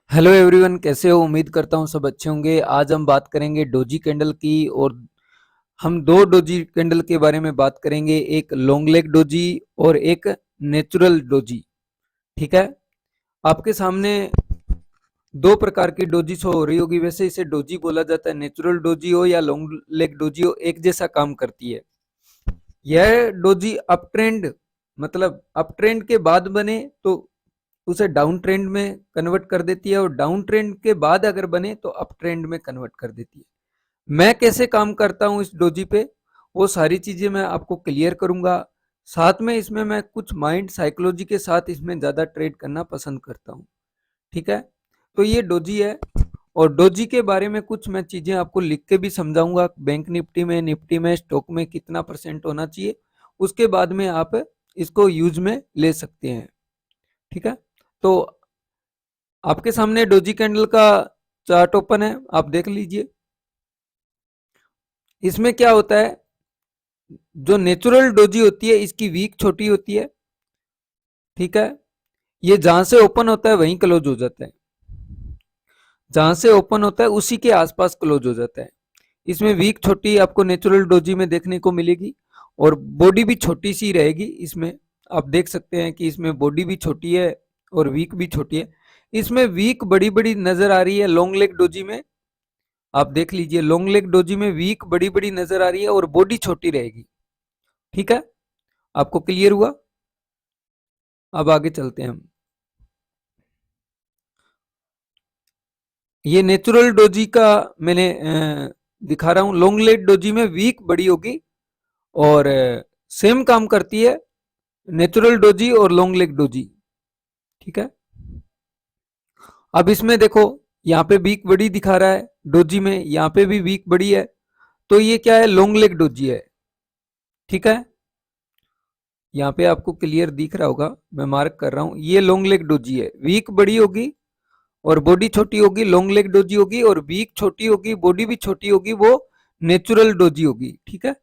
Hello everyone, कैसे हो? उम्मीद करता हूँ सब अच्छे होंगे। आज हम बात करेंगे डोजी कैंडल की। और हम दो डोजी कैंडल के बारे में बात करेंगे, एक लॉन्ग लेग डोजी और एक नेचुरल डोजी। ठीक है। आपके सामने दो प्रकार की डोजी शो हो रही होगी। वैसे इसे डोजी बोला जाता है। नेचुरल डोजी हो या लॉन्ग लेग डोजी हो, एक जैसा काम करती है। यह डोजी अप ट्रेंड, मतलब अप ट्रेंड के बाद बने तो उसे डाउन ट्रेंड में कन्वर्ट कर देती है, और डाउन ट्रेंड के बाद अगर बने तो अप ट्रेंड में कन्वर्ट कर देती है। मैं कैसे काम करता हूं इस डोजी पे, वो सारी चीजें मैं आपको क्लियर करूंगा। साथ में इसमें मैं कुछ माइंड साइकोलॉजी के साथ इसमें ज्यादा ट्रेड करना पसंद करता हूं। ठीक है। तो ये डोजी है, और डोजी के बारे में कुछ मैं चीजें आपको लिख के भी समझाऊंगा। बैंक निफ्टी में, निफ्टी में, स्टॉक में कितना परसेंट होना चाहिए, उसके बाद में आप इसको यूज में ले सकते हैं। ठीक है। तो आपके सामने डोजी कैंडल का चार्ट ओपन है, आप देख लीजिए। इसमें क्या होता है, जो नेचुरल डोजी होती है इसकी वीक छोटी होती है। ठीक है। ये जहां से ओपन होता है वहीं क्लोज हो जाता है, जहां से ओपन होता है उसी के आसपास क्लोज हो जाता है। इसमें वीक छोटी आपको नेचुरल डोजी में देखने को मिलेगी, और बॉडी भी छोटी सी रहेगी इसमें। आप देख सकते हैं कि इसमें बॉडी भी छोटी है और वीक भी छोटी है। इसमें वीक बड़ी बड़ी नजर आ रही है लॉन्ग लेग डोजी में। आप देख लीजिए, लॉन्ग लेग डोजी में वीक बड़ी बड़ी नजर आ रही है और बॉडी छोटी रहेगी। ठीक है। आपको क्लियर हुआ? अब आगे चलते हैं हम। ये नेचुरल डोजी का मैंने दिखा रहा हूं। लॉन्ग लेग डोजी में वीक बड़ी होगी, और सेम काम करती है नेचुरल डोजी और लॉन्ग लेग डोजी। ठीक है। अब इसमें देखो, यहाँ पे वीक बड़ी दिखा रहा है डोजी में, यहाँ पे भी वीक बड़ी है। तो ये क्या है? लॉन्ग लेग डोजी है। ठीक है। यहाँ पे आपको क्लियर दिख रहा होगा, मैं मार्क कर रहा हूं, ये लॉन्ग लेग डोजी है। वीक बड़ी होगी और बॉडी छोटी होगी, लॉन्ग लेग डोजी होगी। और वीक छोटी होगी, बॉडी भी छोटी होगी, वो नेचुरल डोजी होगी। ठीक है।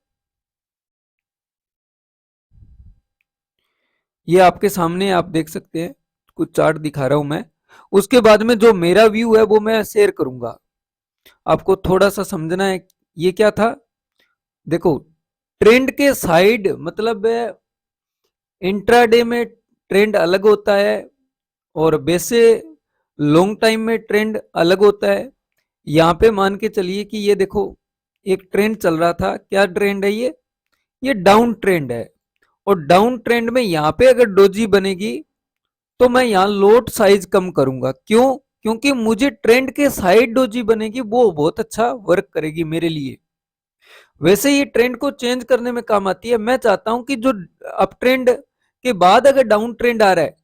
ये आपके सामने आप देख सकते हैं, कुछ चार्ट दिखा रहा हूं मैं। उसके बाद में जो मेरा व्यू है वो मैं शेयर करूंगा। आपको थोड़ा सा समझना है। ये क्या था, देखो, ट्रेंड के साइड मतलब इंट्राडे में ट्रेंड अलग होता है, और वैसे लॉन्ग टाइम में ट्रेंड अलग होता है। यहाँ पे मान के चलिए कि ये देखो, एक ट्रेंड चल रहा था। क्या ट्रेंड है ये डाउन ट्रेंड है। और डाउन ट्रेंड में यहाँ पे अगर डोजी बनेगी तो मैं यहाँ लोट साइज कम करूंगा। क्यों? क्योंकि मुझे ट्रेंड के साइड डोजी बनेगी, वो बहुत अच्छा वर्क करेगी मेरे लिए। वैसे ये ट्रेंड को चेंज करने में काम आती है। मैं चाहता हूं कि जो अप ट्रेंड के बाद अगर डाउन ट्रेंड आ रहा है,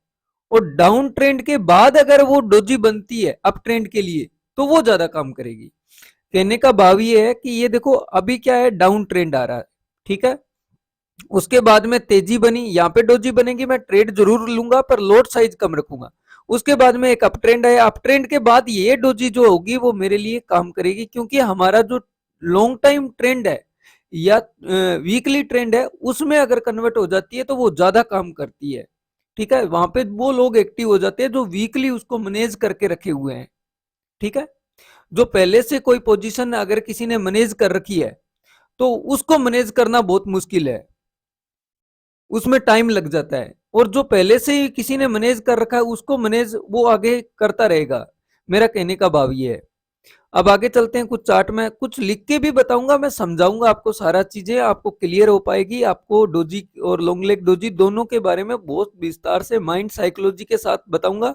और डाउन ट्रेंड के बाद अगर वो डोजी बनती है अप ट्रेंड के लिए, तो वो ज्यादा काम करेगी। कहने का भाव ये है कि ये देखो, अभी क्या है, डाउन ट्रेंड आ रहा है। ठीक है। उसके बाद में तेजी बनी, यहाँ पे डोजी बनेगी, मैं ट्रेड जरूर लूंगा पर लोड साइज कम रखूंगा। उसके बाद में एक अप ट्रेंड है, अप ट्रेंड के बाद ये डोजी जो होगी वो मेरे लिए काम करेगी, क्योंकि हमारा जो लॉन्ग टाइम ट्रेंड है या वीकली ट्रेंड है, उसमें अगर कन्वर्ट हो जाती है तो वो ज्यादा काम करती है। ठीक है। वहां पे वो लोग एक्टिव हो जाते हैं जो वीकली उसको मैनेज करके रखे हुए हैं। ठीक है। जो पहले से कोई पोजीशन अगर किसी ने मैनेज कर रखी है, तो उसको मैनेज करना बहुत मुश्किल है, उसमें टाइम लग जाता है। और जो पहले से ही किसी ने मैनेज कर रखा है, उसको मैनेज वो आगे करता रहेगा। मेरा कहने का भाव ये है। अब आगे चलते हैं। कुछ चार्ट में कुछ लिख के भी बताऊंगा, मैं समझाऊंगा आपको, सारा चीजें आपको क्लियर हो पाएगी। आपको डोजी और लॉन्ग लेग डोजी दोनों के बारे में बहुत विस्तार से माइंड साइकोलॉजी के साथ बताऊंगा,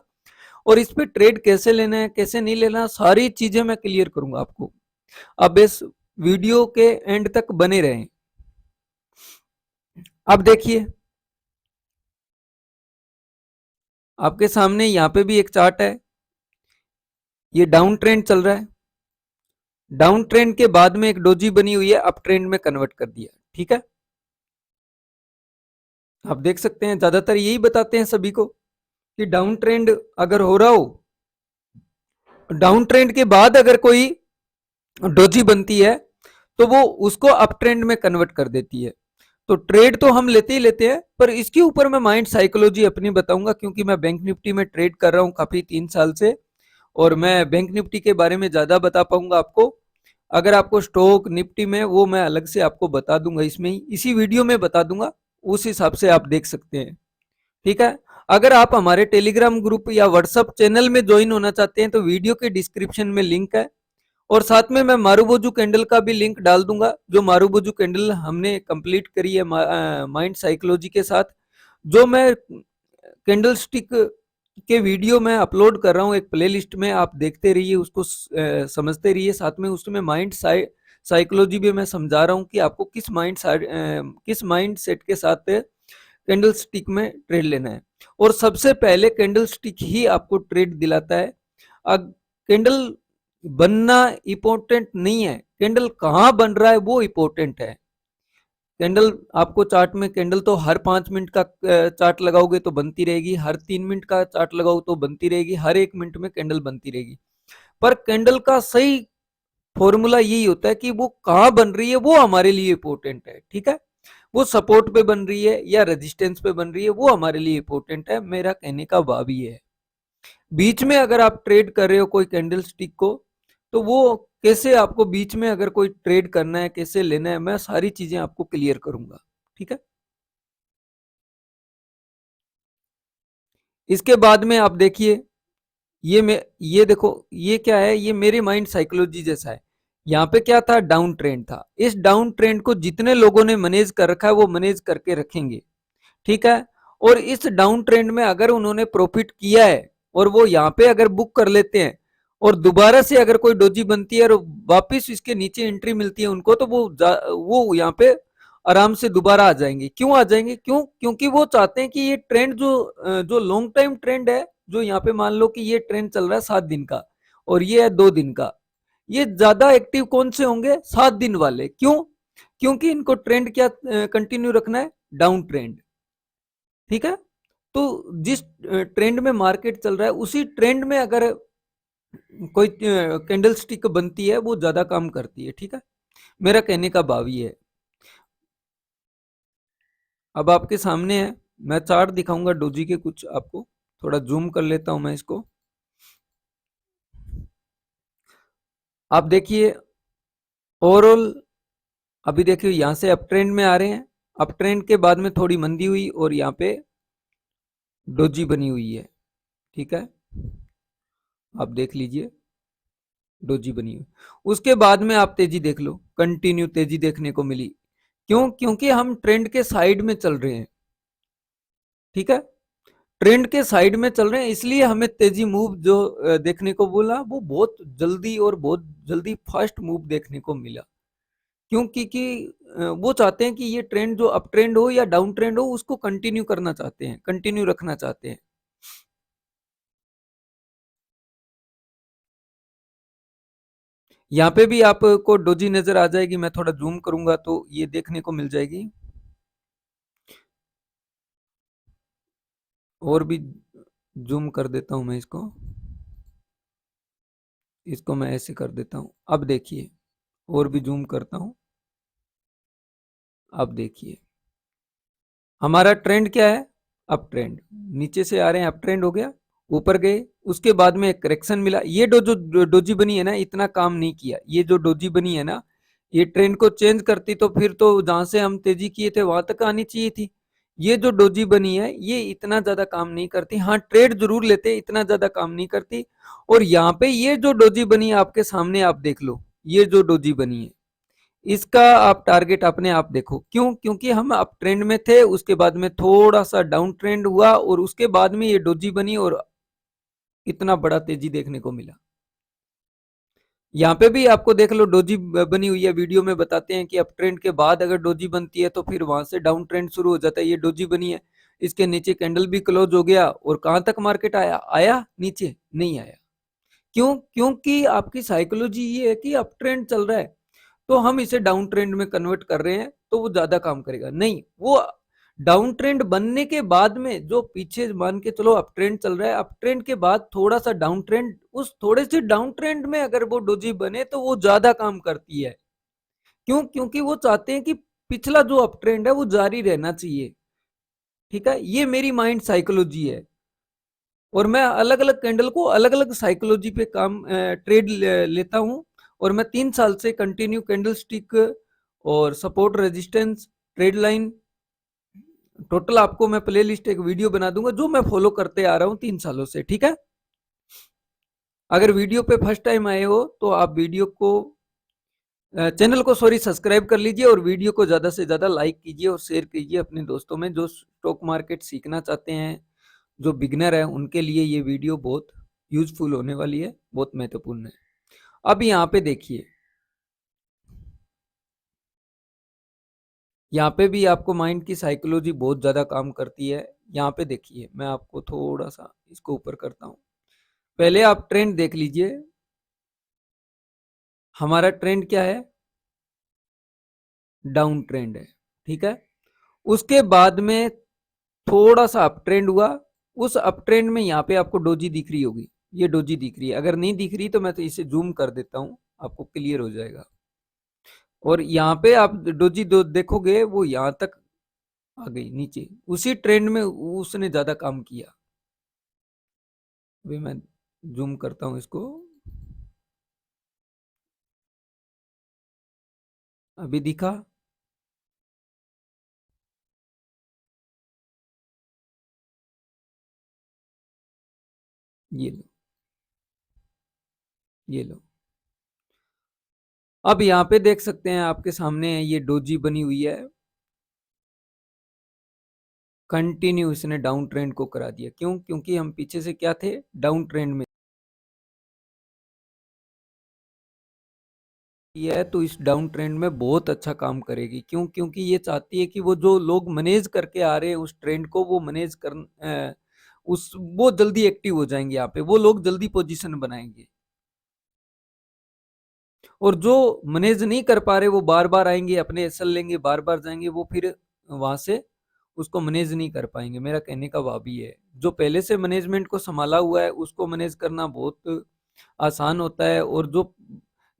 और इस पे ट्रेड कैसे लेना है, कैसे नहीं लेना, सारी चीजें मैं क्लियर करूंगा आपको। अब इस वीडियो के एंड तक बने रहें। अब देखिए, आपके सामने यहाँ पे भी एक चार्ट है। ये डाउन ट्रेंड चल रहा है। डाउन ट्रेंड के बाद में एक डोजी बनी हुई है, अप ट्रेंड में कन्वर्ट कर दिया। ठीक है। आप देख सकते हैं, ज्यादातर यही बताते हैं सभी को कि डाउन ट्रेंड अगर हो रहा हो, डाउन ट्रेंड के बाद अगर कोई डोजी बनती है, तो वो उसको अप ट्रेंड में कन्वर्ट कर देती है। तो ट्रेड तो हम लेते ही लेते हैं, पर इसके ऊपर मैं माइंड साइकोलॉजी अपनी बताऊंगा, क्योंकि मैं बैंक निफ्टी में ट्रेड कर रहा हूं काफी 3 साल से। और मैं बैंक निफ्टी के बारे में ज्यादा बता पाऊंगा आपको। अगर आपको स्टॉक निफ्टी में, वो मैं अलग से आपको बता दूंगा, इसमें ही इसी वीडियो में बता दूंगा, उस हिसाब से आप देख सकते हैं। ठीक है। अगर आप हमारे टेलीग्राम ग्रुप या व्हाट्सएप चैनल में ज्वाइन होना चाहते हैं तो वीडियो के डिस्क्रिप्शन में लिंक है, और साथ में मैं मारूबोजू कैंडल का भी लिंक डाल दूंगा। जो मारूबोजू कैंडल हमने कंप्लीट करी है माइंड साइकोलॉजी के साथ, जो मैं कैंडल स्टिक के वीडियो में अपलोड कर रहा हूँ एक प्लेलिस्ट में, आप देखते रहिए, उसको समझते रहिए। साथ में उसमें माइंड साइकोलॉजी भी मैं समझा रहा हूँ कि आपको किस माइंड सेट के साथ कैंडल स्टिक में ट्रेड लेना है। और सबसे पहले कैंडल स्टिक ही आपको ट्रेड दिलाता है। अब कैंडल बनना इम्पोर्टेंट नहीं है, कैंडल कहाँ बन रहा है वो इम्पोर्टेंट है। कैंडल आपको चार्ट में, कैंडल तो हर 5 मिनट का चार्ट लगाओगे तो बनती रहेगी, हर 3 मिनट का चार्ट लगाओ तो बनती रहेगी, हर 1 मिनट में कैंडल बनती रहेगी। पर कैंडल का सही फॉर्मूला यही होता है कि वो कहाँ बन रही है, वो हमारे लिए इम्पोर्टेंट है। ठीक है। वो सपोर्ट पे बन रही है या रेजिस्टेंस पे बन रही है, वो हमारे लिए इम्पोर्टेंट है। मेरा कहने का भाव ये है। बीच में अगर आप ट्रेड कर रहे हो कोई कैंडल स्टिक को, तो वो कैसे आपको बीच में अगर कोई ट्रेड करना है, कैसे लेना है, मैं सारी चीजें आपको क्लियर करूंगा। ठीक है। इसके बाद में आप देखिए, ये देखो, ये क्या है, ये मेरे माइंड साइकोलॉजी जैसा है। यहाँ पे क्या था, डाउन ट्रेंड था। इस डाउन ट्रेंड को जितने लोगों ने मैनेज कर रखा है वो मैनेज करके रखेंगे। ठीक है। और इस डाउन ट्रेंड में अगर उन्होंने प्रॉफिट किया है और वो यहाँ पे अगर बुक कर लेते हैं, और दोबारा से अगर कोई डोजी बनती है और वापस इसके नीचे एंट्री मिलती है उनको, तो वो यहाँ पे आराम से दोबारा आ जाएंगे। क्यों आ जाएंगे? क्योंकि वो चाहते हैं कि ये ट्रेंड जो लॉन्ग टाइम ट्रेंड है, जो यहाँ पे मान लो कि ये ट्रेंड चल रहा है 7 दिन का और ये है 2 दिन का, ये ज्यादा एक्टिव कौन से होंगे? 7 दिन वाले। क्यों? क्योंकि इनको ट्रेंड क्या कंटिन्यू रखना है? Down trend. ठीक है। तो जिस ट्रेंड में मार्केट चल रहा है, उसी ट्रेंड में अगर कोई कैंडल स्टिक बनती है, वो ज्यादा काम करती है। ठीक है। मेरा कहने का भाव ये है। अब आपके सामने है, मैं चार्ट दिखाऊंगा डोजी के कुछ आपको, थोड़ा जूम कर लेता हूं मैं इसको। आप देखिए ओवरऑल, अभी देखिए यहां से अप ट्रेंड में आ रहे हैं, अप ट्रेंड के बाद में थोड़ी मंदी हुई और यहाँ पे डोजी बनी हुई है। ठीक है। आप देख लीजिए, डोजी बनी हुई। उसके बाद में आप तेजी देख लो, कंटिन्यू तेजी देखने को मिली। क्यों? क्योंकि हम ट्रेंड के साइड में चल रहे हैं। ठीक है। ट्रेंड के साइड में चल रहे हैं, इसलिए हमें तेजी मूव जो देखने को बोला, वो बहुत जल्दी और बहुत जल्दी फास्ट मूव देखने को मिला। क्योंकि वो चाहते हैं कि ये ट्रेंड जो अप ट्रेंड हो या डाउन ट्रेंड हो, उसको कंटिन्यू करना चाहते हैं, कंटिन्यू रखना चाहते हैं। यहाँ पे भी आपको डोजी नजर आ जाएगी, मैं थोड़ा जूम करूंगा तो ये देखने को मिल जाएगी। और भी जूम कर देता हूं मैं इसको, इसको मैं ऐसे कर देता हूं। अब देखिए, और भी जूम करता हूं। अब देखिए हमारा ट्रेंड क्या है? Up trend. नीचे से आ रहे हैं, अप ट्रेंड हो गया, ऊपर गए, उसके बाद में एक करेक्शन मिला। ये जो डोजी बनी है ना, इतना काम नहीं किया। ये जो डोजी बनी है ना, ये ट्रेंड को चेंज करती तो फिर तो जहां से हम तेजी किए थे वहां तक आनी चाहिए थी। ये जो डोजी बनी है, ये इतना ज्यादा काम नहीं करती। हाँ, ट्रेड जरूर लेते, इतना ज्यादा काम नहीं करती। और यहाँ पे ये जो डोजी बनी है आपके सामने, आप देख लो, ये जो डोजी बनी है, इसका आप टारगेट अपने आप देखो। क्यों? क्योंकि हम अप ट्रेंड में थे, उसके बाद में थोड़ा सा डाउन ट्रेंड हुआ और उसके बाद में ये डोजी बनी और इतना बड़ा तेजी देखने को मिला। यहाँ पे भी आपको देख लो, डोजी बनी हुई है। वीडियो में बताते हैं कि अप ट्रेंड के बाद अगर डोजी बनती है तो फिर वहां से डाउन ट्रेंड शुरू हो जाता है। ये डोजी बनी है, इसके नीचे कैंडल भी क्लोज हो गया और कहां तक मार्केट आया? आया नीचे? नहीं आया। क्यों? क्योंकि आपकी साइकोलॉजी ये है कि अप ट्रेंड चल रहा है तो हम इसे डाउन ट्रेंड में कन्वर्ट कर रहे हैं, तो वो ज्यादा काम करेगा। नहीं, वो डाउन ट्रेंड बनने के बाद में जो पीछे मान के चलो अप ट्रेंड चल रहा है, अप ट्रेंड के बाद थोड़ा सा डाउन ट्रेंड, उस थोड़े से डाउन ट्रेंड में अगर वो डोजी बने तो वो ज्यादा काम करती है। क्यों? क्योंकि वो चाहते हैं कि पिछला जो अप ट्रेंड है वो जारी रहना चाहिए। ठीक है। ये मेरी माइंड साइकोलॉजी है। और मैं अलग अलग कैंडल को अलग अलग साइकोलॉजी पे काम ट्रेड लेता हूँ। और मैं 3 साल से कंटिन्यू कैंडल स्टिक और support resistance trade line, total आपको मैं प्ले लिस्ट एक वीडियो बना दूंगा जो मैं फॉलो करते आ रहा हूँ 3 सालों से। ठीक है, अगर वीडियो पे फर्स्ट टाइम आए हो तो आप वीडियो को चैनल को सॉरी सब्सक्राइब कर लीजिए और वीडियो को ज़्यादा से ज़्यादा लाइक कीजिए और शेयर कीजिए अपने दोस्तों में जो स्टॉक मार्केट सीखना चाहते हैं, जो बिगनर है उनके लिए ये वीडियो बहुत यूजफुल होने वाली है, बहुत महत्वपूर्ण है। अब यहाँ पे देखिए, यहाँ पे भी आपको माइंड की साइकोलॉजी बहुत ज़्यादा काम करती है। यहाँ पे देखिए, मैं आपको थोड़ा सा इसको ऊपर करता हूँ। पहले आप ट्रेंड देख लीजिए, हमारा ट्रेंड क्या है, डाउन ट्रेंड है। ठीक है, उसके बाद में थोड़ा सा अप ट्रेंड हुआ। उस अप ट्रेंड में यहाँ पे आपको डोजी दिख रही होगी, ये डोजी दिख रही है। अगर नहीं दिख रही तो मैं तो इसे जूम कर देता हूँ, आपको क्लियर हो जाएगा। और यहाँ पे आप डोजी दो देखोगे वो यहाँ तक आ गई नीचे, उसी ट्रेंड में उसने ज्यादा काम किया। अभी मैं जूम करता हूँ इसको, अभी दिखा, ये लो, ये लो। अब यहाँ पे देख सकते हैं आपके सामने ये डोजी बनी हुई है, कंटिन्यू इसने डाउन ट्रेंड को करा दिया। क्यों? क्योंकि हम पीछे से क्या थे, डाउन ट्रेंड में। ये है तो इस डाउन ट्रेंड में बहुत अच्छा काम करेगी। क्यों? क्योंकि ये चाहती है कि वो जो लोग मैनेज करके आ रहे हैं उस ट्रेंड को, वो मैनेज कर उस वो जल्दी एक्टिव हो जाएंगे। यहाँ पे वो लोग जल्दी पोजीशन बनाएंगे, और जो मैनेज नहीं कर पा रहे वो बार बार आएंगे, अपने एसएल लेंगे, बार बार जाएंगे, वो फिर वहां से उसको मैनेज नहीं कर पाएंगे। मेरा कहने का भाव ये है, जो पहले से मैनेजमेंट को संभाला हुआ है उसको मैनेज करना बहुत आसान होता है, और जो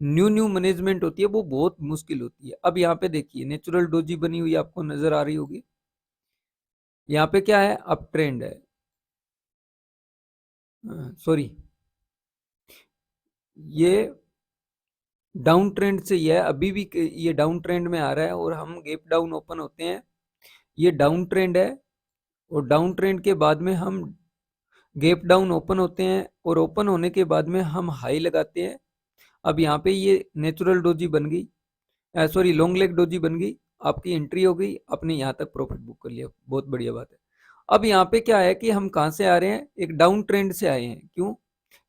न्यू न्यू मैनेजमेंट होती है वो बहुत मुश्किल होती है। अब यहाँ पे देखिए, नेचुरल डोजी बनी हुई आपको नजर आ रही होगी। यहाँ पे क्या है, अप ट्रेंड है, सॉरी, ये डाउन ट्रेंड से ये अभी भी ये डाउन ट्रेंड में आ रहा है, और हम गैप डाउन ओपन होते हैं, ये डाउन ट्रेंड है। और डाउन ट्रेंड के बाद में हम गैप डाउन ओपन होते हैं, और ओपन होने के बाद में हम हाई लगाते हैं। अब यहाँ पे ये नेचुरल डोजी बन गई, सॉरी लॉन्ग लेग डोजी बन गई, आपकी एंट्री हो गई, आपने यहाँ तक प्रॉफिट बुक कर लिया, बहुत बढ़िया बात है। अब यहाँ पे क्या है कि हम कहाँ से आ रहे हैं, एक डाउन ट्रेंड से आए हैं। क्यों?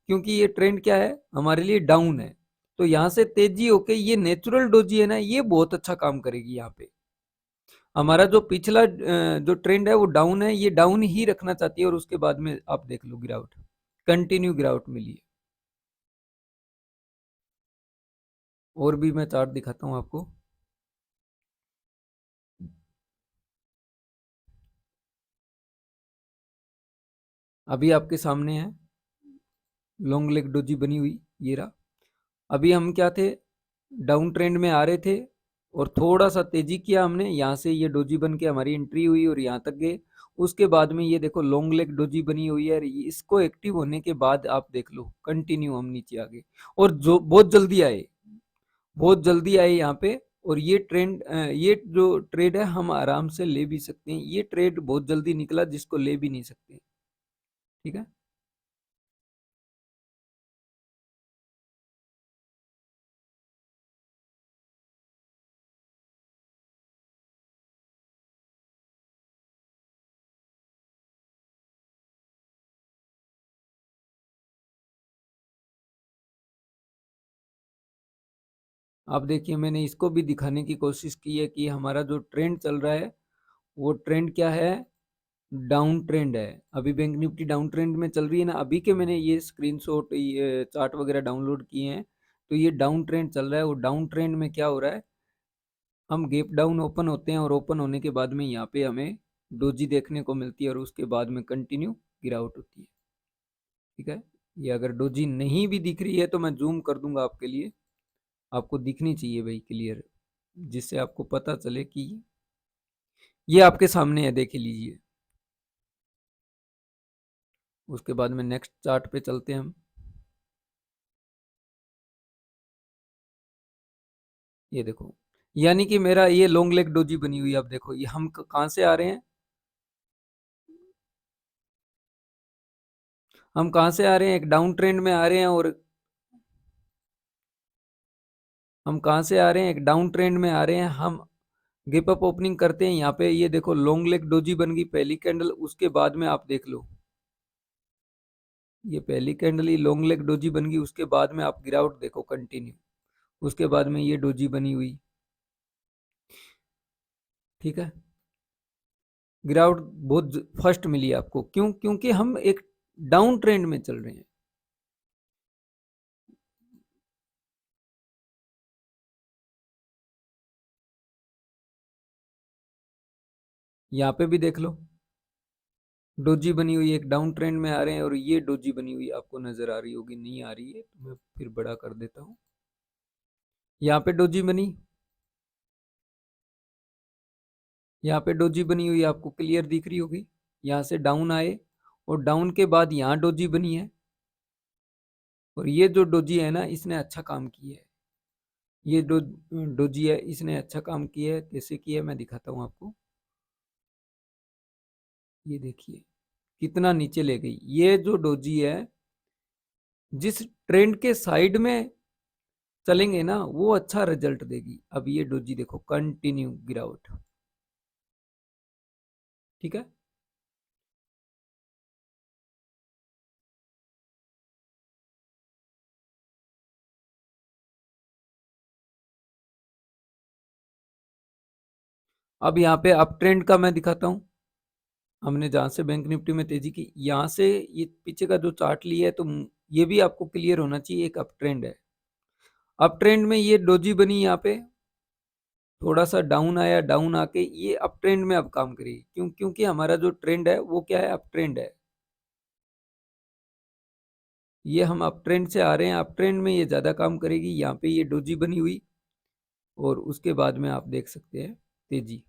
क्योंकि ये ट्रेंड क्या है, हमारे लिए डाउन है। तो यहाँ से तेजी होके ये नेचुरल डोजी है ना, ये बहुत अच्छा काम करेगी। यहाँ पे हमारा जो पिछला जो ट्रेंड है वो डाउन है, ये डाउन ही रखना चाहती है, और उसके बाद में आप देख लो गिरावट, कंटिन्यू गिरावट मिली है। और भी मैं चार्ट दिखाता हूँ आपको। अभी आपके सामने है लॉन्ग लेग डोजी बनी हुई, ये रहा। अभी हम क्या थे, डाउन ट्रेंड में आ रहे थे, और थोड़ा सा तेजी किया हमने, यहाँ से ये डोजी बन के हमारी एंट्री हुई और यहाँ तक गए। उसके बाद में ये देखो लॉन्ग लेग डोजी बनी हुई है, इसको एक्टिव होने के बाद आप देख लो कंटिन्यू हम नीचे आ गए, और जो बहुत जल्दी आए, बहुत जल्दी आए यहाँ पे। और ये ट्रेंड ये जो ट्रेड है हम आराम से ले भी सकते हैं, ये ट्रेड बहुत जल्दी निकला जिसको ले भी नहीं सकते। ठीक है, आप देखिए मैंने इसको भी दिखाने की कोशिश की है कि हमारा जो ट्रेंड चल रहा है वो ट्रेंड क्या है, डाउन ट्रेंड है। अभी बैंक निफ्टी डाउन ट्रेंड में चल रही है ना, अभी के मैंने ये स्क्रीनशॉट ये चार्ट वगैरह डाउनलोड किए हैं, तो ये डाउन ट्रेंड चल रहा है। और डाउन ट्रेंड में क्या हो रहा है, हम गैप डाउन ओपन होते हैं, और ओपन होने के बाद में यहाँ पे हमें डोजी देखने को मिलती है, और उसके बाद में कंटिन्यू गिरावट होती है। ठीक है, ये अगर डोजी नहीं भी दिख रही है तो मैं जूम कर दूंगा आपके लिए, आपको दिखनी चाहिए भाई क्लियर, जिससे आपको पता चले कि ये आपके सामने है, देख लीजिए। उसके बाद में नेक्स्ट चार्ट पे चलते हैं हम। ये देखो, यानी कि मेरा ये लॉन्ग लेग डोजी बनी हुई है। अब देखो ये हम कहाँ से आ रहे हैं, हम कहाँ से आ रहे हैं, एक डाउन ट्रेंड में आ रहे हैं। और हम कहाँ से आ रहे हैं, एक डाउन ट्रेंड में आ रहे हैं। हम गैप अप ओपनिंग करते हैं यहाँ पे, ये देखो लॉन्ग लेग डोजी बन गई पहली कैंडल। उसके बाद में आप देख लो, ये पहली कैंडल ही लॉन्ग लेग डोजी बन गई। उसके बाद में आप गिरावट देखो कंटिन्यू, उसके बाद में ये डोजी बनी हुई। ठीक है, गिरावट बहुत फर्स्ट मिली आपको, क्यों? क्योंकि हम एक डाउन ट्रेंड में चल रहे हैं। यहाँ पे भी देख लो, डोजी बनी हुई, एक डाउन ट्रेंड में आ रहे हैं। और ये डोजी बनी हुई आपको नजर आ रही होगी, नहीं आ रही है तो मैं फिर बड़ा कर देता हूँ। यहाँ पे डोजी बनी, यहाँ पे डोजी बनी हुई आपको क्लियर दिख रही होगी। यहाँ से डाउन आए और डाउन के बाद यहाँ डोजी बनी है। और ये जो डोजी है ना, इसने अच्छा काम किया है। ये डोजी है, इसने अच्छा काम किया है। कैसे किया है मैं दिखाता हूँ आपको। ये देखिए कितना नीचे ले गई ये जो डोजी है। जिस ट्रेंड के साइड में चलेंगे ना, वो अच्छा रिजल्ट देगी। अब ये डोजी देखो कंटिन्यू गिरावट। ठीक है, अब यहाँ पे अप ट्रेंड का मैं दिखाता हूँ। हमने जहां से बैंक निफ्टी में तेजी की, यहाँ से ये पीछे का जो चार्ट लिया है, तो ये भी आपको क्लियर होना चाहिए, एक अप ट्रेंड है। अप ट्रेंड में ये डोजी बनी, यहाँ पे थोड़ा सा डाउन आया, डाउन आके ये अप ट्रेंड में अब काम करेगी। क्यों? क्योंकि हमारा जो ट्रेंड है वो क्या है, अप ट्रेंड है। ये हम अप ट्रेंड से आ रहे हैं, अप ट्रेंड में ये ज्यादा काम करेगी। यहाँ पे ये डोजी बनी हुई और उसके बाद में आप देख सकते हैं तेजी।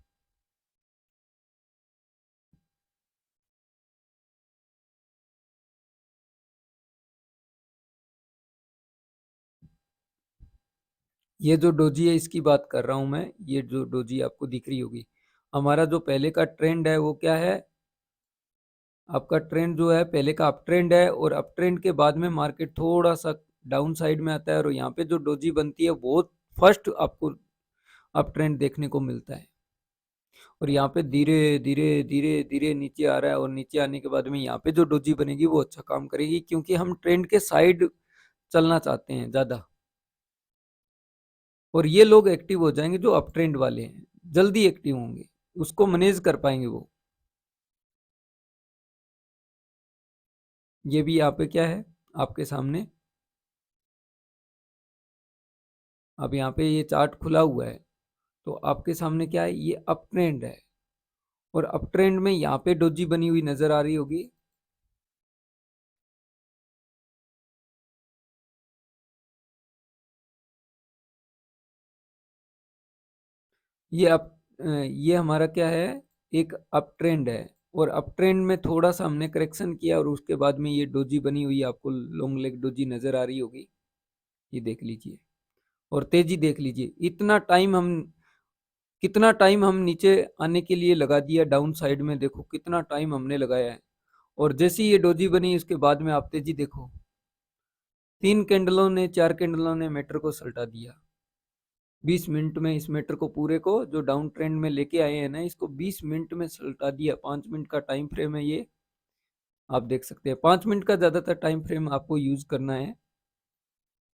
ये जो डोजी है इसकी बात कर रहा हूं मैं। ये जो डोजी आपको दिख रही होगी, हमारा जो पहले का ट्रेंड है वो क्या है, आपका ट्रेंड जो है पहले का अप ट्रेंड है। और अप ट्रेंड के बाद में मार्केट थोड़ा सा डाउन साइड में आता है, और यहाँ पे जो डोजी बनती है बहुत फर्स्ट आपको अप ट्रेंड देखने को मिलता है। और यहाँ पे धीरे धीरे धीरे धीरे नीचे आ रहा है, और नीचे आने के बाद में यहाँ पे जो डोजी बनेगी वो अच्छा काम करेगी, क्योंकि हम ट्रेंड के साइड चलना चाहते हैं ज्यादा। और ये लोग एक्टिव हो जाएंगे जो अप ट्रेंड वाले हैं, जल्दी एक्टिव होंगे, उसको मैनेज कर पाएंगे वो। ये भी यहाँ पे क्या है आपके सामने, अब यहाँ पे ये चार्ट खुला हुआ है, तो आपके सामने क्या है, ये अप ट्रेंड है। और अप ट्रेंड में यहाँ पे डोजी बनी हुई नजर आ रही होगी। ये अप ये हमारा क्या है, एक अप ट्रेंड है। और अप ट्रेंड में थोड़ा सा हमने करेक्शन किया, और उसके बाद में ये डोजी बनी हुई आपको लॉन्ग लेग डोजी नजर आ रही होगी। ये देख लीजिए, और तेजी देख लीजिए। इतना टाइम हम, कितना टाइम हम नीचे आने के लिए लगा दिया डाउन साइड में, देखो कितना टाइम हमने लगाया है। और जैसे ही ये डोजी बनी उसके बाद में आप तेजी देखो, 3 कैंडलों ने, 4 कैंडलों ने मैटर को सल्टा दिया। 20 मिनट में इस मैटर को पूरे को, जो डाउन ट्रेंड में लेके आए हैं ना, इसको 20 मिनट में सल्टा दिया। 5 मिनट का टाइम फ्रेम है ये, आप देख सकते हैं। 5 मिनट का ज्यादातर टाइम फ्रेम आपको यूज करना है।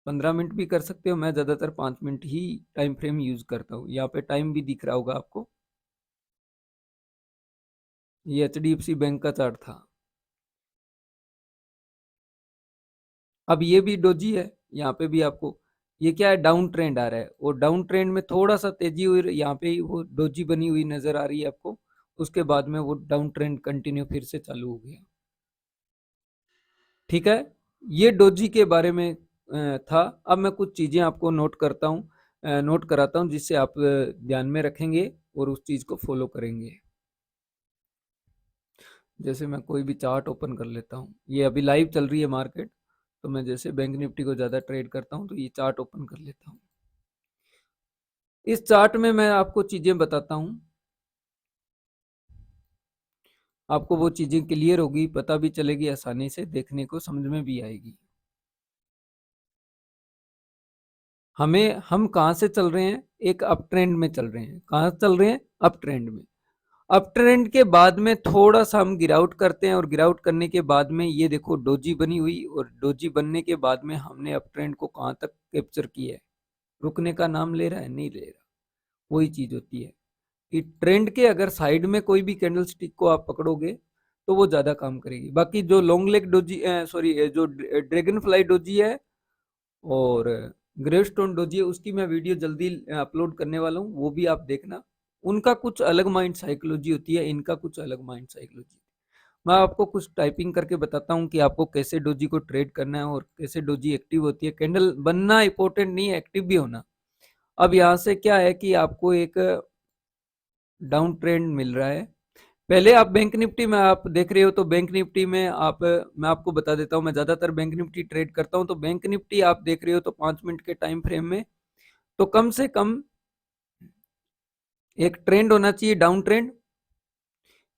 15 मिनट भी कर सकते हो, मैं ज्यादातर 5 मिनट ही टाइम फ्रेम यूज करता हूँ। यहाँ पे टाइम भी दिख रहा होगा आपको, ये एचडीएफसी बैंक का चार्ट था। अब ये भी डोजी है, यहाँ पे भी आपको, ये क्या है, डाउन ट्रेंड आ रहा है, और डाउन ट्रेंड में थोड़ा सा तेजी हुई, यहाँ पे वो डोजी बनी हुई नजर आ रही है आपको। उसके बाद में वो डाउन ट्रेंड कंटिन्यू फिर से चालू हो गया। ठीक है, ये डोजी के बारे में था। अब मैं कुछ चीजें आपको नोट करता हूँ, नोट कराता हूँ, जिससे आप ध्यान में रखेंगे और उस चीज को फॉलो करेंगे। जैसे मैं कोई भी चार्ट ओपन कर लेता हूँ, ये अभी लाइव चल रही है मार्केट, तो मैं जैसे बैंक निफ्टी को ज़्यादा ट्रेड करता हूँ तो ये चार्ट ओपन कर लेता हूँ। इस चार्ट में मैं आपको चीज़ें बताता हूँ, आपको वो चीज़ें क्लियर होगी, पता भी चलेगी, आसानी से देखने को समझ में भी आएगी। हम कहाँ से चल रहे हैं, एक अप ट्रेंड में चल रहे हैं। कहाँ चल रहे हैं, अप ट्रेंड में। अप ट्रेंड के बाद में थोड़ा सा हम गिराउट करते हैं, और गिराउट करने के बाद में ये देखो डोजी बनी हुई, और डोजी बनने के बाद में हमने अप ट्रेंड को कहाँ तक कैप्चर किया है। रुकने का नाम ले रहा है, नहीं ले रहा। वही चीज होती है कि ट्रेंड के अगर साइड में कोई भी कैंडल स्टिक को आप पकड़ोगे तो वो ज्यादा काम करेगी। बाकी जो लॉन्ग लेग डोजी, सॉरी, जो ड्रैगन फ्लाई डोजी है और ग्रेवस्टोन डोजी है, उसकी मैं वीडियो जल्दी अपलोड करने वाला हूँ, वो भी आप देखना। उनका कुछ अलग माइंड साइकोलॉजी होती है, इनका कुछ अलग माइंड साइकोलॉजी। मैं आपको कुछ टाइपिंग करके बताता हूँ कि आपको कैसे डोजी को ट्रेड करना है और कैसे डोजी एक्टिव होती है। कैंडल बनना इंपॉर्टेंट नहीं है, एक्टिव भी होना। अब यहाँ से क्या है कि आपको एक डाउन ट्रेंड मिल रहा है। पहले आप बैंक निफ्टी में आप देख रहे हो, तो बैंक निफ्टी में आप, मैं आपको बता देता हूँ, मैं ज्यादातर बैंक निफ्टी ट्रेड करता हूँ। तो बैंक निफ्टी आप देख रहे हो तो 5 मिनट के टाइम फ्रेम में तो कम से कम एक ट्रेंड होना चाहिए, डाउन ट्रेंड।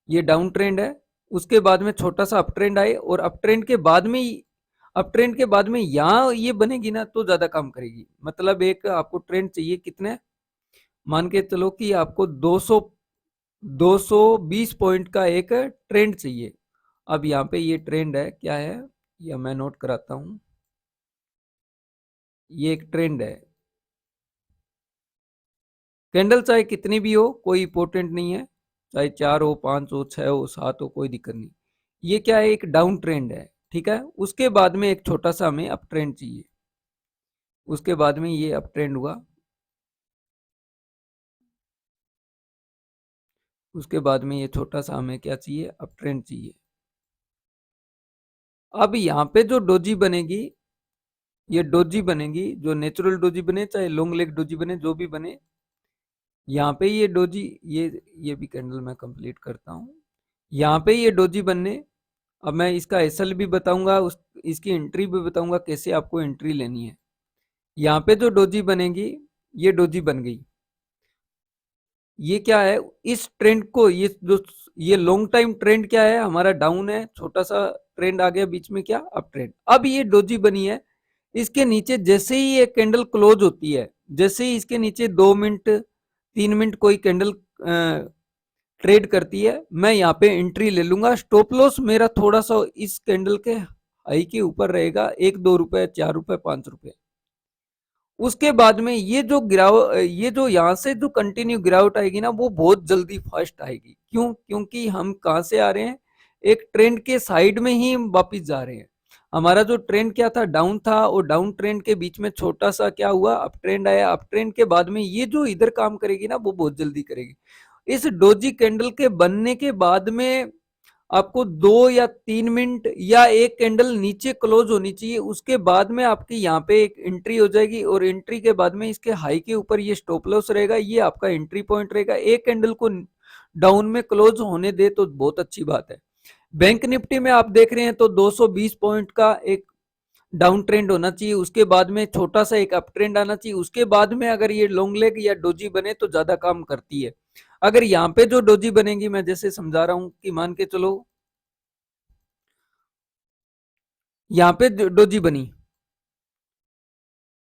ये डाउन ट्रेंड है, उसके बाद में छोटा सा अप ट्रेंड आए, और अप ट्रेंड के बाद में अप ट्रेंड के बाद में यहाँ ये बनेगी ना तो ज्यादा काम करेगी। मतलब एक आपको ट्रेंड चाहिए कितने, मान के चलो कि आपको 220 पॉइंट का एक ट्रेंड चाहिए। अब यहाँ पे ये ट्रेंड है, क्या है, या मैं नोट कराता हूँ। ये एक ट्रेंड है, कैंडल चाहे कितनी भी हो कोई इंपॉर्टेंट नहीं है, चाहे 4 हो, 5 हो, 6 हो, 7 हो, कोई दिक्कत नहीं। ये क्या है, एक डाउन ट्रेंड है, ठीक है। उसके बाद में एक छोटा सा हमें अप ट्रेंड चाहिए। उसके बाद में ये अप ट्रेंड हुआ, उसके बाद में ये छोटा सा हमें क्या चाहिए, अप ट्रेंड चाहिए। अब यहाँ पे जो डोजी बनेगी, ये डोजी बनेगी, जो नेचुरल डोजी बने चाहे लॉन्ग लेग डोजी बने, जो भी बने, यहाँ पे ये डोजी, ये भी कैंडल मैं कंप्लीट करता हूँ। यहाँ पे ये डोजी बनने, अब मैं इसका एसएल भी बताऊंगा, उस इसकी एंट्री भी बताऊंगा कैसे आपको एंट्री लेनी है। यहाँ पे जो डोजी बनेगी, ये डोजी बन गई। ये क्या है, इस ट्रेंड को, ये जो ये लॉन्ग टाइम ट्रेंड क्या है हमारा, डाउन है, छोटा सा ट्रेंड आ गया बीच में, क्या, अप ट्रेंड। अब ये डोजी बनी है, इसके नीचे जैसे ही ये कैंडल क्लोज होती है, जैसे ही इसके नीचे 2 मिनट 3 मिनट कोई कैंडल ट्रेड करती है, मैं यहाँ पे एंट्री ले लूंगा। स्टॉप लॉस मेरा थोड़ा सा इस कैंडल के हाई के ऊपर रहेगा, 1-2 रुपए, 4 रुपए, 5 रुपए। उसके बाद में ये जो ये जो यहाँ से जो कंटिन्यू गिरावट आएगी ना, वो बहुत जल्दी फास्ट आएगी। क्यों, क्योंकि हम कहाँ से आ रहे हैं, एक ट्रेंड के साइड में ही हम वापिस जा रहे हैं। हमारा जो ट्रेंड क्या था, डाउन था, और डाउन ट्रेंड के बीच में छोटा सा क्या हुआ, अप ट्रेंड आया। अप ट्रेंड के बाद में ये जो इधर काम करेगी ना, वो बहुत जल्दी करेगी। इस डोजी कैंडल के बनने के बाद में आपको 2 या 3 मिनट या एक कैंडल नीचे क्लोज होनी चाहिए, उसके बाद में आपकी यहाँ पे एक एंट्री हो जाएगी, और एंट्री के बाद में इसके हाई के ऊपर ये स्टॉप लॉस रहेगा, ये आपका एंट्री पॉइंट रहेगा। एक कैंडल को डाउन में क्लोज होने दे तो बहुत अच्छी बात है। बैंक निफ्टी में आप देख रहे हैं तो 220 पॉइंट का एक डाउन ट्रेंड होना चाहिए, उसके बाद में छोटा सा एक अप ट्रेंड आना चाहिए, उसके बाद में अगर ये लॉन्ग लेग या डोजी बने तो ज्यादा काम करती है। अगर यहाँ पे जो डोजी बनेगी, मैं जैसे समझा रहा हूं कि मान के चलो यहाँ पे डोजी बनी,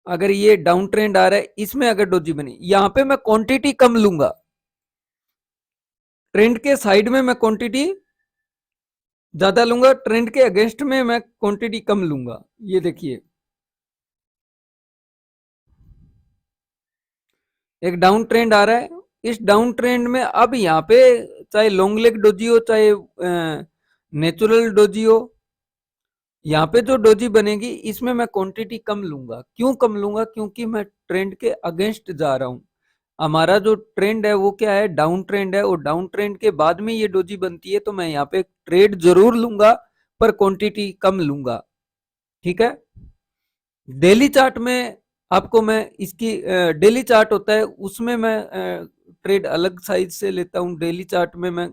अगर ये डाउन ट्रेंड आ रहा है, इसमें अगर डोजी बनी, यहाँ पे मैं क्वांटिटी कम लूंगा, ट्रेंड के साइड में मैं क्वांटिटी ज्यादा लूंगा, ट्रेंड के अगेंस्ट में मैं क्वांटिटी कम लूंगा। ये देखिए, एक डाउन ट्रेंड आ रहा है, इस डाउन ट्रेंड में अब यहाँ पे चाहे लॉन्ग लेग डोजी हो, चाहे नेचुरल डोजी हो, यहाँ पे जो डोजी बनेगी इसमें मैं क्वांटिटी कम लूंगा। क्यों कम लूंगा, क्योंकि मैं ट्रेंड के अगेंस्ट जा रहा हूं। हमारा जो ट्रेंड है वो क्या है, डाउन ट्रेंड है, और डाउन ट्रेंड के बाद में ये डोजी बनती है, तो मैं यहाँ पे ट्रेड जरूर लूंगा पर क्वांटिटी कम लूंगा, ठीक है। डेली चार्ट में आपको मैं इसकी, डेली चार्ट होता है उसमें मैं ट्रेड अलग साइज से लेता हूँ। डेली चार्ट में मैं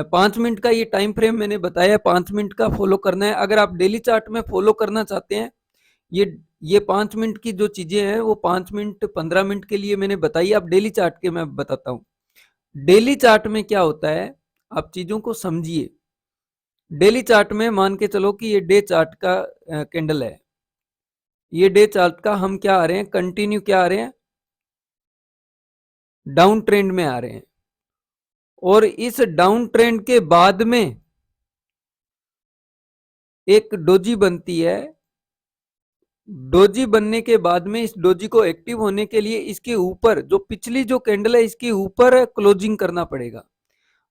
5 मिनट का ये टाइम फ्रेम मैंने बताया, 5 मिनट का फॉलो करना है। अगर आप डेली चार्ट में फॉलो करना चाहते हैं, ये 5 मिनट की जो चीजें हैं वो 5 मिनट 15 मिनट के लिए मैंने बताई। अब डेली चार्ट के मैं बताता हूँ। डेली चार्ट में क्या होता है, आप चीजों को समझिए। डेली चार्ट में मान के चलो कि ये डे चार्ट का कैंडल है। ये डे चार्ट का हम क्या आ रहे हैं, कंटिन्यू क्या आ रहे हैं, डाउन ट्रेंड में आ रहे हैं। और इस डाउन ट्रेंड के बाद में एक डोजी बनती है। डोजी बनने के बाद में इस डोजी को एक्टिव होने के लिए इसके ऊपर जो पिछली जो कैंडल है इसके ऊपर क्लोजिंग करना पड़ेगा।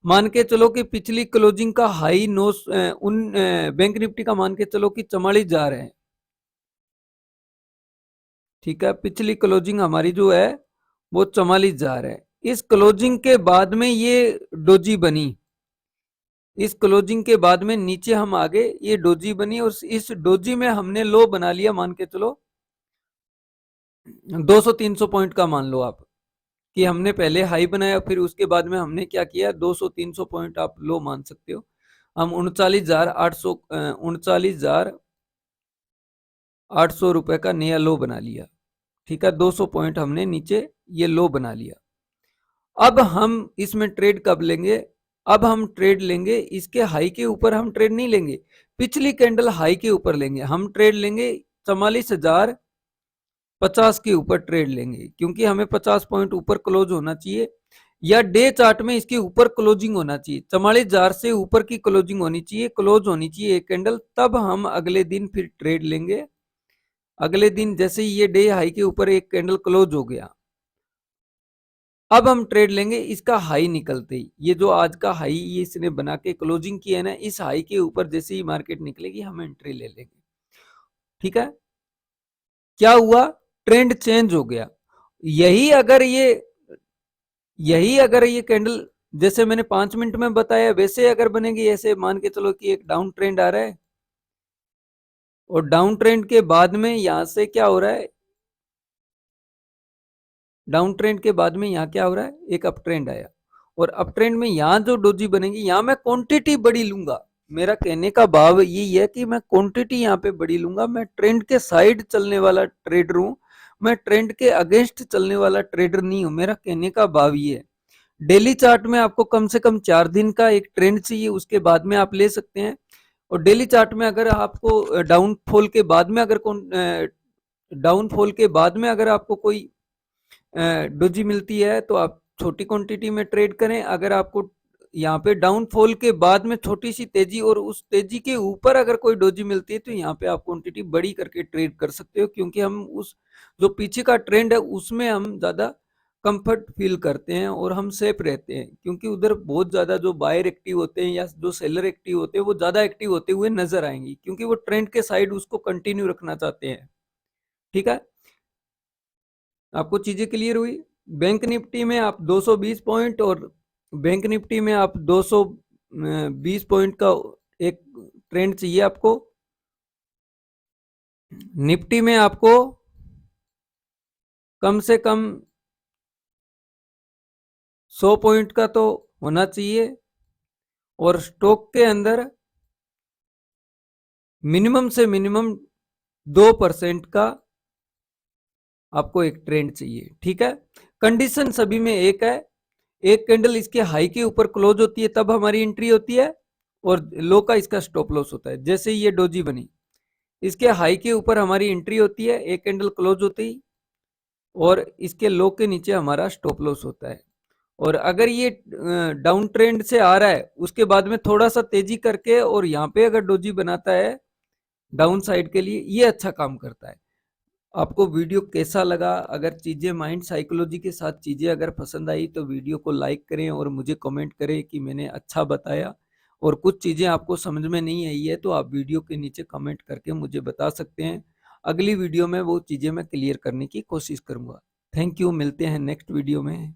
मान के चलो कि पिछली क्लोजिंग का हाई बैंक निफ्टी का मान के चलो कि 44,000 है। ठीक है, पिछली क्लोजिंग हमारी जो है वो 44,000 है। इस क्लोजिंग के बाद में ये डोजी बनी। इस क्लोजिंग के बाद में नीचे हम आगे, ये डोजी बनी और इस डोजी में हमने लो बना लिया, मान के चलो 200-300 पॉइंट का मान लो आप कि हमने पहले हाई बनाया, फिर उसके बाद में हमने क्या किया, 200-300 पॉइंट आप लो मान सकते हो। हम 39,800 रुपए का नया लो बना लिया। ठीक है, 200 पॉइंट हमने नीचे ये लो बना लिया। अब हम इसमें ट्रेड कब लेंगे, अब हम ट्रेड लेंगे इसके हाई के ऊपर। हम ट्रेड नहीं लेंगे पिछली कैंडल हाई के ऊपर लेंगे, हम ट्रेड लेंगे 44,050 के ऊपर ट्रेड लेंगे, क्योंकि हमें 50 पॉइंट ऊपर क्लोज होना चाहिए, या डे चार्ट में इसके ऊपर क्लोजिंग होना चाहिए। 44,000 से ऊपर की क्लोजिंग होनी चाहिए, क्लोज होनी चाहिए एक कैंडल, तब हम अगले दिन फिर ट्रेड लेंगे। अगले दिन जैसे ही ये डे हाई के ऊपर एक कैंडल क्लोज हो गया, अब हम ट्रेड लेंगे इसका हाई निकलते ही। ये जो आज का हाई ये इसने बना के क्लोजिंग की है ना, इस हाई के ऊपर जैसे ही मार्केट निकलेगी हम एंट्री ले लेंगे। ठीक है, क्या हुआ, ट्रेंड चेंज हो गया। यही अगर ये कैंडल जैसे मैंने 5 मिनट में बताया वैसे अगर बनेगी, ऐसे मान के चलो कि एक डाउन ट्रेंड आ रहा है और डाउन ट्रेंड के बाद में यहां से क्या हो रहा है, डाउन ट्रेंड के बाद में यहाँ क्या हो रहा है, एक अप ट्रेंड आया और अप ट्रेंड में यहाँ जो डोजी बनेगी यहाँ मैं क्वांटिटी बड़ी लूंगा। मेरा कहने का भाव यही है कि मैं क्वांटिटी यहाँ पे बड़ी लूंगा। मैं ट्रेंड के साइड चलने वाला ट्रेडर हूँ, मैं ट्रेंड के अगेंस्ट चलने वाला ट्रेडर नहीं हूँ। मेरा कहने का भाव ये है। डेली चार्ट में आपको कम से कम 4 दिन का एक ट्रेंड चाहिए, उसके बाद में आप ले सकते हैं। और डेली चार्ट में अगर आपको डाउनफॉल के बाद में अगर आपको कोई डोजी मिलती है तो आप छोटी क्वांटिटी में ट्रेड करें। अगर आपको यहाँ पे डाउनफॉल के बाद में छोटी सी तेजी और उस तेजी के ऊपर अगर कोई डोजी मिलती है तो यहाँ पे आप क्वांटिटी बड़ी करके ट्रेड कर सकते हो, क्योंकि हम उस जो पीछे का ट्रेंड है उसमें हम ज्यादा कंफर्ट फील करते हैं और हम सेफ रहते हैं, क्योंकि उधर बहुत ज्यादा जो बायर एक्टिव होते हैं या जो सेलर एक्टिव होते हैं वो ज्यादा एक्टिव होते हुए नजर आएंगे, क्योंकि वो ट्रेंड के साइड उसको कंटिन्यू रखना चाहते हैं। ठीक है, आपको चीजें क्लियर हुई। बैंक निफ्टी में आप 220 पॉइंट और बैंक निफ्टी में आप 220 पॉइंट का एक ट्रेंड चाहिए आपको। निफ्टी में आपको कम से कम 100 पॉइंट का तो होना चाहिए और स्टॉक के अंदर मिनिमम से मिनिमम 2% का आपको एक ट्रेंड चाहिए। ठीक है, कंडीशन सभी में एक है। एक कैंडल इसके हाई के ऊपर क्लोज होती है तब हमारी एंट्री होती है और लो का इसका स्टॉप लॉस होता है। जैसे ये डोजी बनी, इसके हाई के ऊपर हमारी एंट्री होती है एक कैंडल क्लोज होती ही, और इसके लो के नीचे हमारा स्टॉप लॉस होता है। और अगर ये डाउन ट्रेंड से आ रहा है उसके बाद में थोड़ा सा तेजी करके और यहाँ पे अगर डोजी बनाता है डाउन साइड के लिए, ये अच्छा काम करता है। आपको वीडियो कैसा लगा, अगर चीज़ें माइंड साइकोलॉजी के साथ चीज़ें अगर पसंद आई तो वीडियो को लाइक करें और मुझे कमेंट करें कि मैंने अच्छा बताया। और कुछ चीज़ें आपको समझ में नहीं आई है तो आप वीडियो के नीचे कमेंट करके मुझे बता सकते हैं। अगली वीडियो में वो चीज़ें मैं क्लियर करने की कोशिश करूँगा। थैंक यू, मिलते हैं नेक्स्ट वीडियो में।